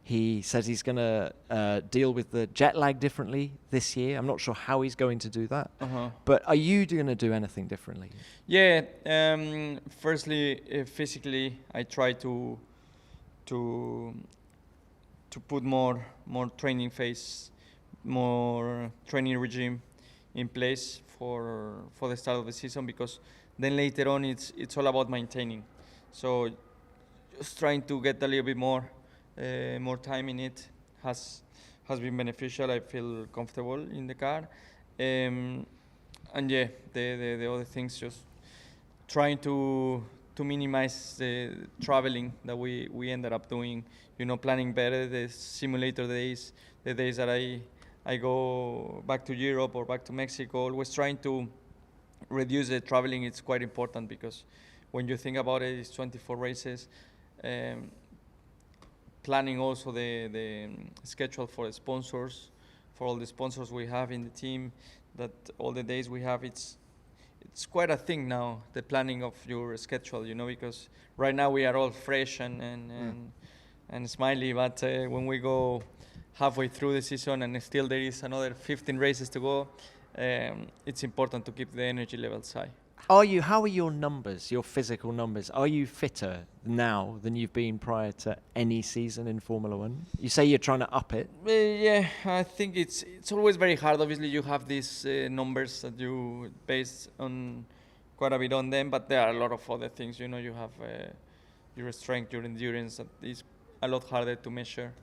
[SPEAKER 3] He says he's going to deal with the jet lag differently this year. I'm not sure how he's going to do that. But are you going to do anything differently?
[SPEAKER 2] Yeah. Firstly, physically, I try to put more training phase, more training regime in place for the start of the season, because then later on it's all about maintaining. So just trying to get a little bit more time in it has been beneficial. I feel comfortable in the car, and yeah, the other things, just trying to minimize the traveling that we ended up doing. Planning better the simulator days, the days that I I go back to Europe or back to Mexico, always trying to reduce the traveling. It's quite important because when you think about it, it's 24 races. Planning also the schedule for the sponsors, for all the sponsors we have in the team, that all the days we have, it's quite a thing now, the planning of your schedule, because right now we are all fresh and smiley, but when we go halfway through the season and still there is another 15 races to go, it's important to keep the energy levels high.
[SPEAKER 3] How are your numbers, your physical numbers? Are you fitter now than you've been prior to any season in Formula One? You say you're trying to up it.
[SPEAKER 2] Yeah, I think it's always very hard. Obviously, you have these numbers that you base on quite a bit on them, but there are a lot of other things. You have your strength, your endurance, that is a lot harder to measure.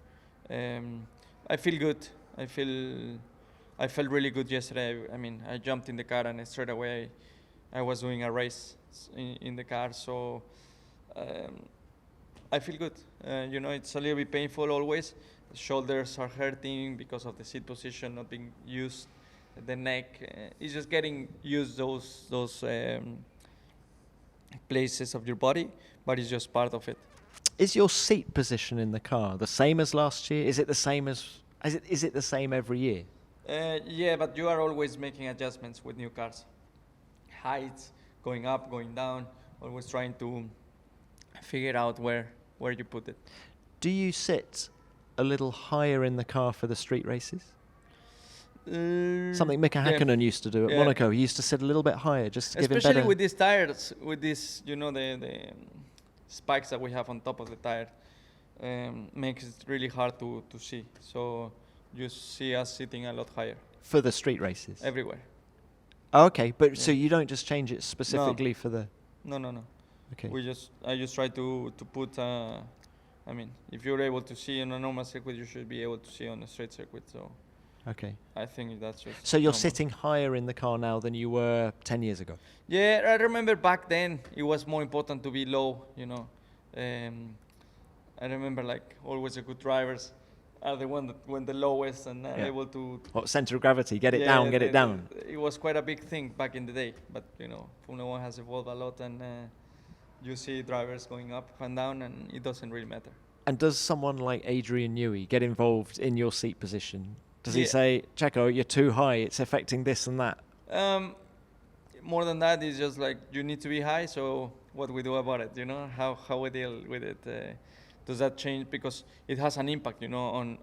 [SPEAKER 2] I feel good. I felt really good yesterday. I mean, I jumped in the car and straight away I was doing a race in the car, so I feel good. It's a little bit painful always. The shoulders are hurting because of the seat position not being used. The neck, it's just getting used those places of your body, but it's just part of it.
[SPEAKER 3] Is your seat position in the car the same as last year? Is it the same is it the same every year?
[SPEAKER 2] Yeah, but you are always making adjustments with new cars. Heights, going up, going down, always trying to figure out where you put it.
[SPEAKER 3] Do you sit a little higher in the car for the street races? Something Mika Häkkinen used to do at Monaco. He used to sit a little bit higher just to give him better...
[SPEAKER 2] Especially with these tires, with this, the spikes that we have on top of the tire, makes it really hard to see. So you see us sitting a lot higher.
[SPEAKER 3] For the street races?
[SPEAKER 2] Everywhere.
[SPEAKER 3] Oh, okay, but so you don't just change it specifically for the...
[SPEAKER 2] No.
[SPEAKER 3] Okay.
[SPEAKER 2] I just try to put, if you're able to see on a normal circuit, you should be able to see on a straight circuit, so...
[SPEAKER 3] Okay.
[SPEAKER 2] I think that's just...
[SPEAKER 3] So you're
[SPEAKER 2] normal.
[SPEAKER 3] sitting higher in the car now than you were 10 years ago?
[SPEAKER 2] Yeah, I remember back then it was more important to be low, I remember always the good drivers are the one that went the lowest and are able to...
[SPEAKER 3] Center of gravity, get it down, get it down.
[SPEAKER 2] It was quite a big thing back in the day, but Formula One has evolved a lot and you see drivers going up and down and it doesn't really matter.
[SPEAKER 3] And does someone like Adrian Newey get involved in your seat position? Does he say, Checo, you're too high, it's affecting this and that?
[SPEAKER 2] More than that, it's just you need to be high, so what do we do about it, how we deal with it. Does that change? Because it has an impact, on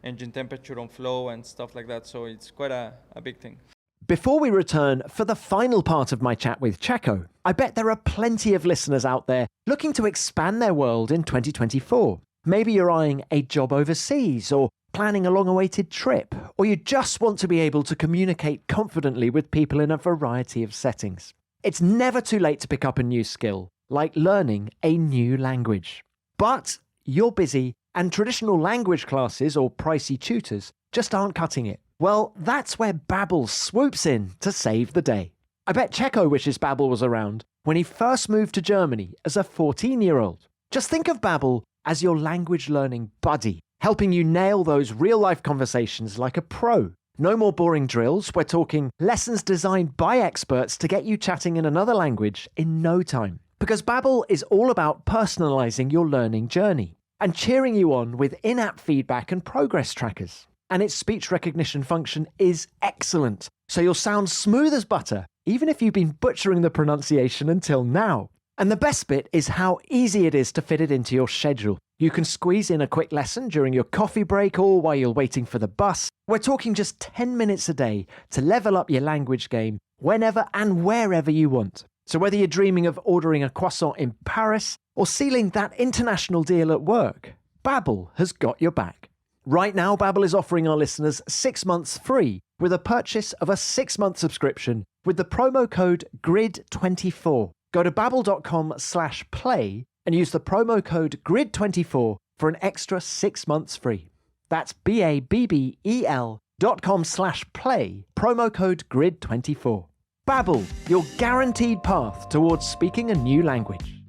[SPEAKER 2] engine temperature, on flow and stuff like that. So it's quite a big thing.
[SPEAKER 4] Before we return for the final part of my chat with Checo, I bet there are plenty of listeners out there looking to expand their world in 2024. Maybe you're eyeing a job overseas or planning a long-awaited trip, or you just want to be able to communicate confidently with people in a variety of settings. It's never too late to pick up a new skill, like learning a new language. But you're busy, and traditional language classes or pricey tutors just aren't cutting it. Well, that's where Babbel swoops in to save the day. I bet Checo wishes Babbel was around when he first moved to Germany as a 14-year-old. Just think of Babbel as your language learning buddy, helping you nail those real-life conversations like a pro. No more boring drills, we're talking lessons designed by experts to get you chatting in another language in no time. Because Babbel is all about personalizing your learning journey and cheering you on with in-app feedback and progress trackers. And its speech recognition function is excellent, so you'll sound smooth as butter, even if you've been butchering the pronunciation until now. And the best bit is how easy it is to fit it into your schedule. You can squeeze in a quick lesson during your coffee break or while you're waiting for the bus. We're talking just 10 minutes a day to level up your language game whenever and wherever you want. So whether you're dreaming of ordering a croissant in Paris or sealing that international deal at work, Babbel has got your back. Right now, Babbel is offering our listeners 6 months free with a purchase of a 6-month subscription with the promo code GRID24. Go to babbel.com/play and use the promo code GRID24 for an extra 6 months free. That's BABBEL.com/play, promo code GRID24. Babbel, your guaranteed path towards speaking a new language.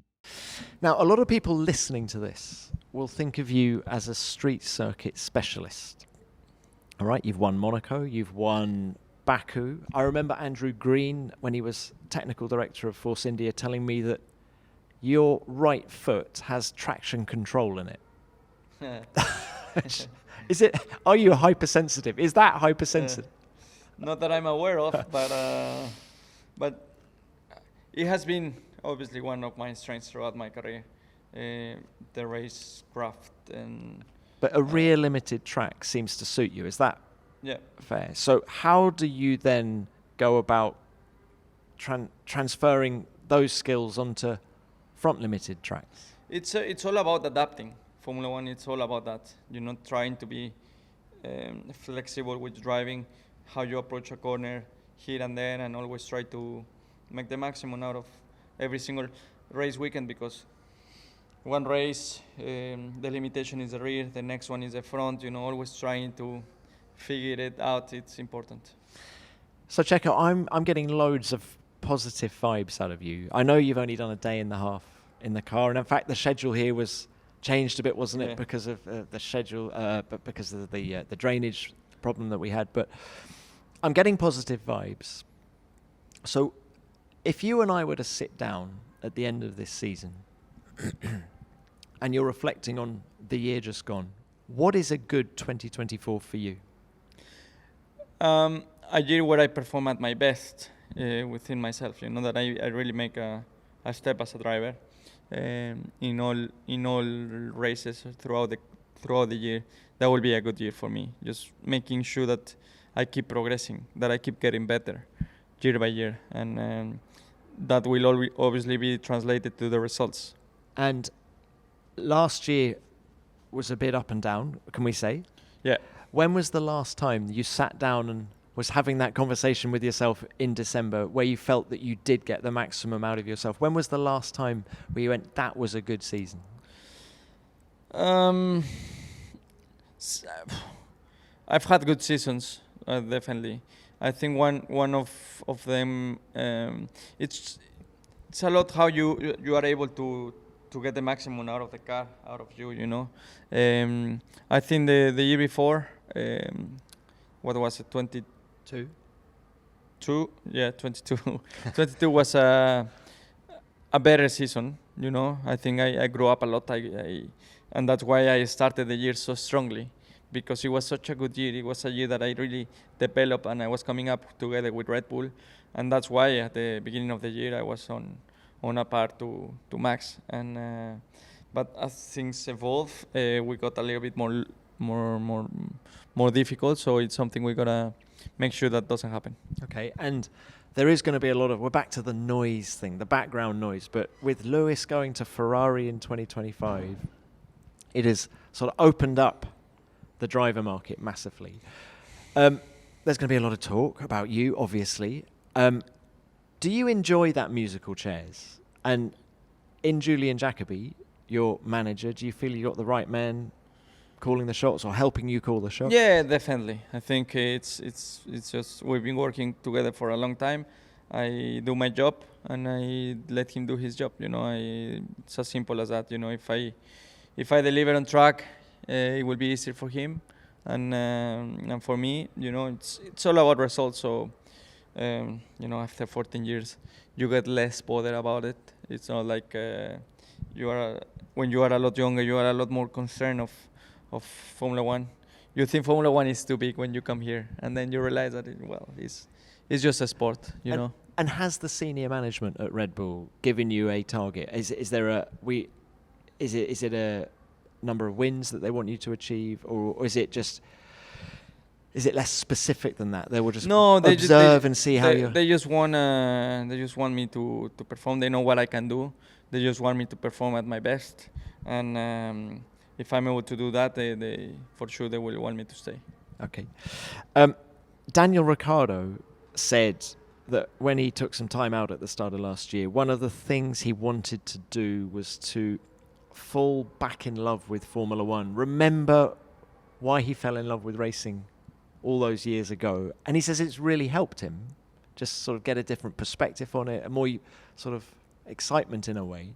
[SPEAKER 3] Now, a lot of people listening to this will think of you as a street circuit specialist. All right, you've won Monaco, you've won Baku. I remember Andrew Green, when he was technical director of Force India, telling me that your right foot has traction control in it. Is it? Are you hypersensitive? Is that hypersensitive?
[SPEAKER 2] Not that I'm aware of, but it has been obviously one of my strengths throughout my career, the racecraft and.
[SPEAKER 3] But a rear limited track seems to suit you. Is that fair? So how do you then go about transferring those skills onto front limited tracks?
[SPEAKER 2] It's all about adapting. Formula One, it's all about that. You're not trying to be flexible with driving, how you approach a corner here and there, and always try to make the maximum out of every single race weekend, because one race, the limitation is the rear, the next one is the front, always trying to figure it out. It's important.
[SPEAKER 3] So Checo, I'm getting loads of positive vibes out of you. I know you've only done a day and a half in the car, and in fact the schedule here was changed a bit, wasn't it, because of the schedule, but because of the drainage problem that we had. But I'm getting positive vibes. So if you and I were to sit down at the end of this season and you're reflecting on the year just gone, what is a good 2024 for you?
[SPEAKER 2] A year where I perform at my best within myself, that I really make a step as a driver in all races throughout the year. That will be a good year for me. Just making sure that I keep progressing, that I keep getting better year by year, and that will obviously be translated to the results.
[SPEAKER 3] And last year was a bit up and down, can we say?
[SPEAKER 2] Yeah.
[SPEAKER 3] When was the last time you sat down and was having that conversation with yourself in December where you felt that you did get the maximum out of yourself? When was the last time where you went, that was a good season?
[SPEAKER 2] I've had good seasons, definitely. I think one of them, it's a lot how you are able to get the maximum out of the car, out of you. I think the year before, what was it, 22? 22. 22 was a better season, I think I grew up a lot, and that's why I started the year so strongly, because it was such a good year. It was a year that I really developed, and I was coming up together with Red Bull, and that's why at the beginning of the year I was on a par to Max. And but as things evolve, we got a little bit more difficult. So it's something we gotta make sure that doesn't happen.
[SPEAKER 3] Okay, and there is going to be a lot of, we're back to the noise thing, the background noise. But with Lewis going to Ferrari in 2025, it has sort of opened up the driver market massively. There's going to be a lot of talk about you, obviously. Do you enjoy that musical chairs? And in Julian Jacobi, your manager, do you feel you got the right man calling the shots or helping you call the shots?
[SPEAKER 2] Yeah, definitely. I think it's just, we've been working together for a long time. I do my job and I let him do his job. It's as simple as that. If I deliver on track, it will be easier for him, and for me, it's all about results. So, after 14 years, you get less bothered about it. It's not like when you are a lot younger, you are a lot more concerned of Formula One. You think Formula One is too big when you come here, and then you realize that it's just a sport, know.
[SPEAKER 3] And has the senior management at Red Bull given you a target? Is it a number of wins that they want you to achieve, or is it less specific than that? They will just observe and see how you.
[SPEAKER 2] They just want me to perform. They know what I can do. They just want me to perform at my best, and if I'm able to do that, they for sure they will want me to stay.
[SPEAKER 3] Okay. Daniel Ricciardo said that when he took some time out at the start of last year, one of the things he wanted to do was to fall back in love with Formula One. Remember why he fell in love with racing all those years ago. And he says it's really helped him just sort of get a different perspective on it, a more sort of excitement in a way.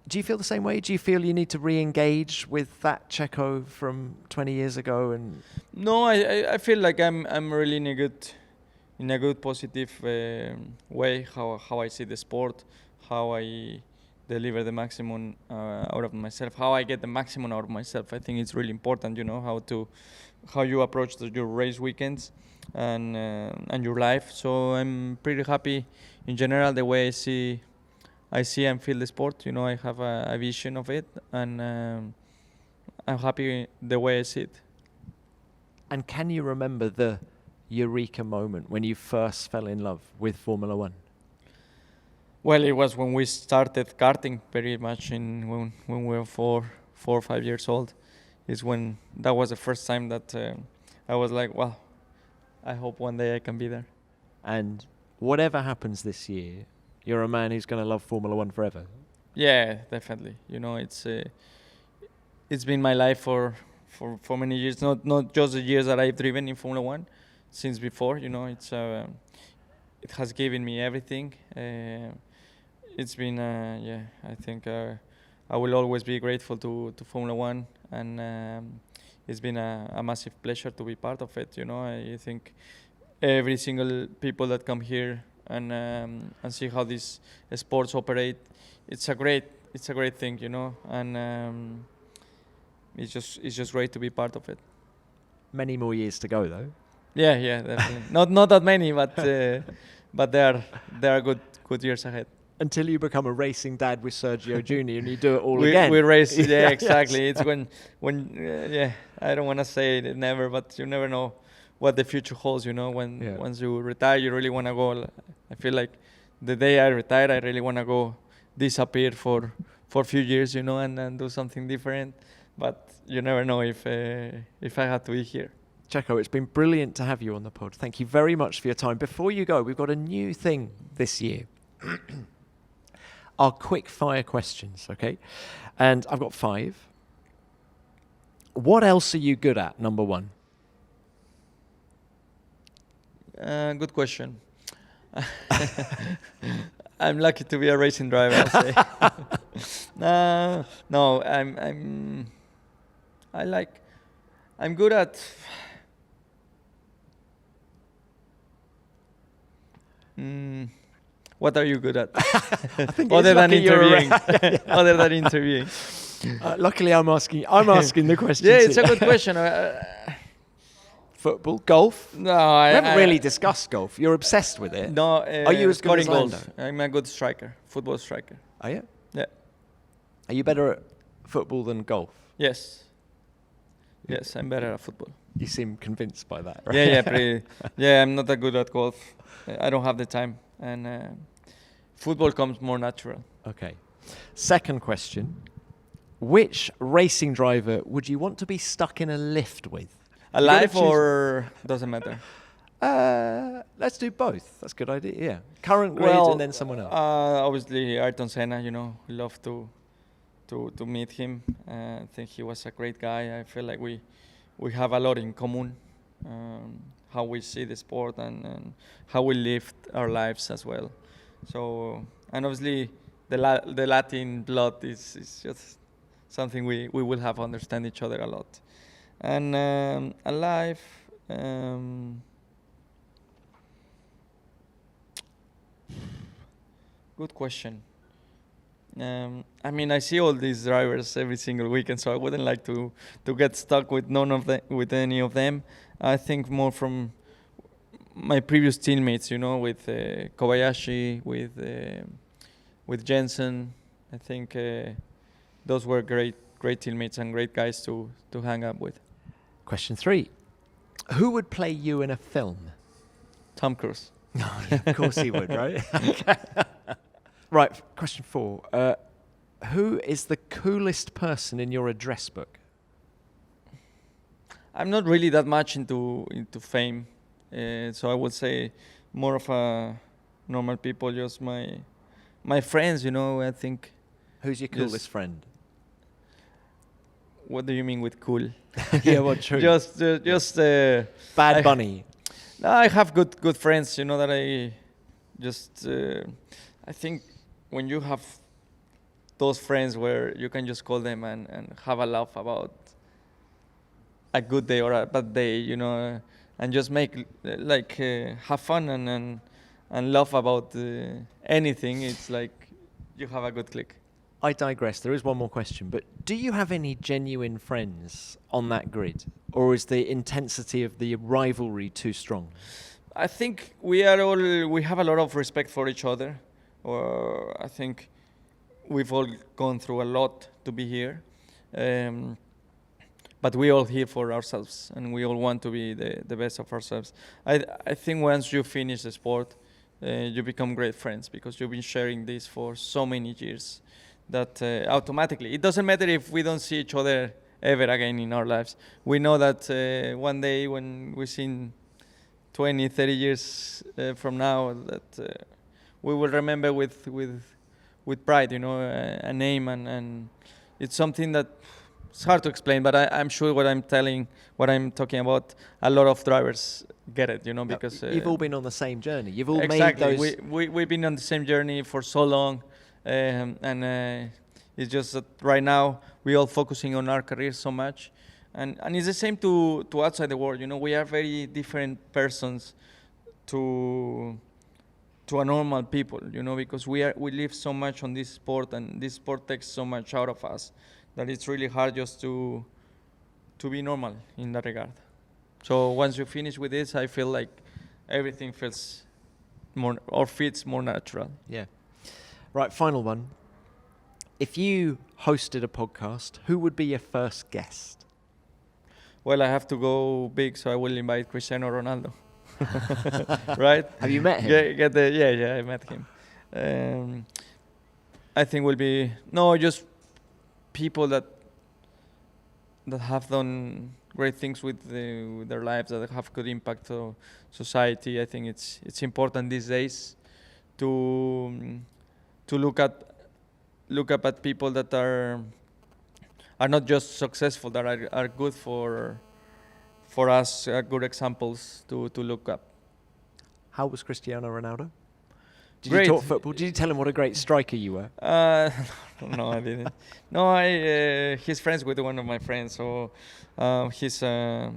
[SPEAKER 3] Do you feel the same way? Do you feel you need to re-engage with that Checo from 20 years ago? And
[SPEAKER 2] No, I feel like I'm really in a good positive way. How I see the sport, how I deliver the maximum out of myself, how I get the maximum out of myself. I think it's really important, how you approach your race weekends and your life. So I'm pretty happy in general the way I see and feel the sport. I have a vision of it, and I'm happy the way I see it.
[SPEAKER 3] And can you remember the eureka moment when you first fell in love with Formula One?
[SPEAKER 2] Well, it was when we started karting, very much when we were 4 or 5 years old. Is when that was the first time that I was like, wow, I hope one day I can be there.
[SPEAKER 3] And whatever happens this year, you're a man who's going to love Formula One forever.
[SPEAKER 2] Yeah, definitely. It's been my life for many years. Not just the years that I've driven in Formula One, since before. It has given me everything. It's been I think I will always be grateful to Formula One, and it's been a massive pleasure to be part of it. I think every single people that come here and see how these sports operate, it's a great thing, and it's just great to be part of it.
[SPEAKER 3] Many more years to go, though.
[SPEAKER 2] Yeah, definitely. not that many, but there are good years ahead.
[SPEAKER 3] Until you become a racing dad with Sergio Jr. and you do it all
[SPEAKER 2] we
[SPEAKER 3] again.
[SPEAKER 2] We race, yeah, exactly.
[SPEAKER 3] Yes.
[SPEAKER 2] It's when I don't want to say it never, but you never know what the future holds. Once you retire, you really want to go. I feel like the day I retire, I really want to go disappear for a few years, and do something different. But you never know if I have to be here.
[SPEAKER 3] Checo, it's been brilliant to have you on the pod. Thank you very much for your time. Before you go, we've got a new thing this year. Our quick fire questions, okay? And I've got 5. What else are you good at, number 1?
[SPEAKER 2] Good question. I'm lucky to be a racing driver, I'll say. No, I'm good at what are you good at? Other than interviewing. Other than interviewing.
[SPEAKER 3] Luckily, I'm asking the questions.
[SPEAKER 2] Yeah, it's
[SPEAKER 3] here.
[SPEAKER 2] a good question.
[SPEAKER 3] Football, golf.
[SPEAKER 2] No,
[SPEAKER 3] We haven't really discussed golf. You're obsessed with it.
[SPEAKER 2] No,
[SPEAKER 3] Are you as good as
[SPEAKER 2] scoring goals?
[SPEAKER 3] Lando?
[SPEAKER 2] I'm a good striker, football striker.
[SPEAKER 3] Are you?
[SPEAKER 2] Yeah.
[SPEAKER 3] Are you better at football than golf?
[SPEAKER 2] Yes. Yes, I'm better at football.
[SPEAKER 3] You seem convinced by that, right?
[SPEAKER 2] Yeah, I'm not that good at golf. I don't have the time, and football comes more natural.
[SPEAKER 3] Okay. Second question. Which racing driver would you want to be stuck in a lift with?
[SPEAKER 2] Alive or doesn't matter?
[SPEAKER 3] Let's do both. That's a good idea, yeah. Current grid and then someone else.
[SPEAKER 2] Obviously, Ayrton Senna, we love to meet him. I think he was a great guy. I feel like we have a lot in common, how we see the sport and how we live our lives as well. So, and obviously, the Latin blood is just something we will have understand each other a lot. And alive, good question. I mean, I see all these drivers every single weekend, so I wouldn't like to get stuck with with any of them. I think more from my previous teammates, with Kobayashi, with Jensen. I think those were great teammates and great guys to hang up with.
[SPEAKER 3] Question 3. Who would play you in a film?
[SPEAKER 2] Tom Cruise.
[SPEAKER 3] Of course he would, right? Right, question 4. Who is the coolest person in your address book?
[SPEAKER 2] I'm not really that much into fame, so I would say more of a normal people, just my friends, I think.
[SPEAKER 3] Who's your coolest friend?
[SPEAKER 2] What do you mean with cool?
[SPEAKER 3] Yeah, well, true.
[SPEAKER 2] just
[SPEAKER 3] Bad Bunny.
[SPEAKER 2] No, I have good friends, that I just I think when you have those friends where you can just call them and have a laugh about a good day or a bad day, you know, and just make have fun and laugh about anything. It's like you have a good click.
[SPEAKER 3] I digress. There is one more question, but do you have any genuine friends on that grid, or is the intensity of the rivalry too strong?
[SPEAKER 2] I think we have a lot of respect for each other. Or I think we've all gone through a lot to be here, but we all here for ourselves, and we all want to be the best of ourselves. I think once you finish the sport, you become great friends because you've been sharing this for so many years that automatically, it doesn't matter if we don't see each other ever again in our lives. We know that one day when we're seen 20, 30 years from now, that we will remember with pride, you know, a name, and it's something that it's hard to explain, but I'm sure what I'm talking about, a lot of drivers get it, you know, because
[SPEAKER 3] you've all been on the same journey. You've all
[SPEAKER 2] exactly.
[SPEAKER 3] made those.
[SPEAKER 2] We've been on the same journey for so long, and it's just that right now we're all focusing on our careers so much, and it's the same to outside the world. You know, we are very different persons to a normal people. You know, because we live so much on this sport, and this sport takes so much out of us that it's really hard just to be normal in that regard. So once you finish with this, I feel like everything feels more or fits more natural.
[SPEAKER 3] Yeah. Right, final one. If you hosted a podcast, who would be your first guest?
[SPEAKER 2] Well, I have to go big, so I will invite Cristiano Ronaldo. Right?
[SPEAKER 3] Have you met him?
[SPEAKER 2] Yeah, I met him. I think will be just people that have done great things with their lives, that have good impact to society. I think it's important these days to look up at people that are not just successful, that are good for us, good examples to look up.
[SPEAKER 3] How was Cristiano Ronaldo? Did
[SPEAKER 2] Great.
[SPEAKER 3] you talk football? Did you tell him what a great striker you were?
[SPEAKER 2] No, I didn't. No, he's friends with one of my friends, so he's a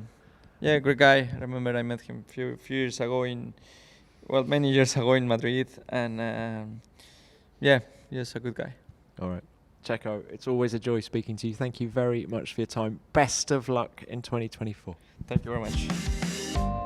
[SPEAKER 2] great guy. I remember I met him a few years ago many years ago in Madrid, and he's a good guy.
[SPEAKER 3] All right. Checo, it's always a joy speaking to you. Thank you very much for your time. Best of luck in 2024.
[SPEAKER 2] Thank you very much.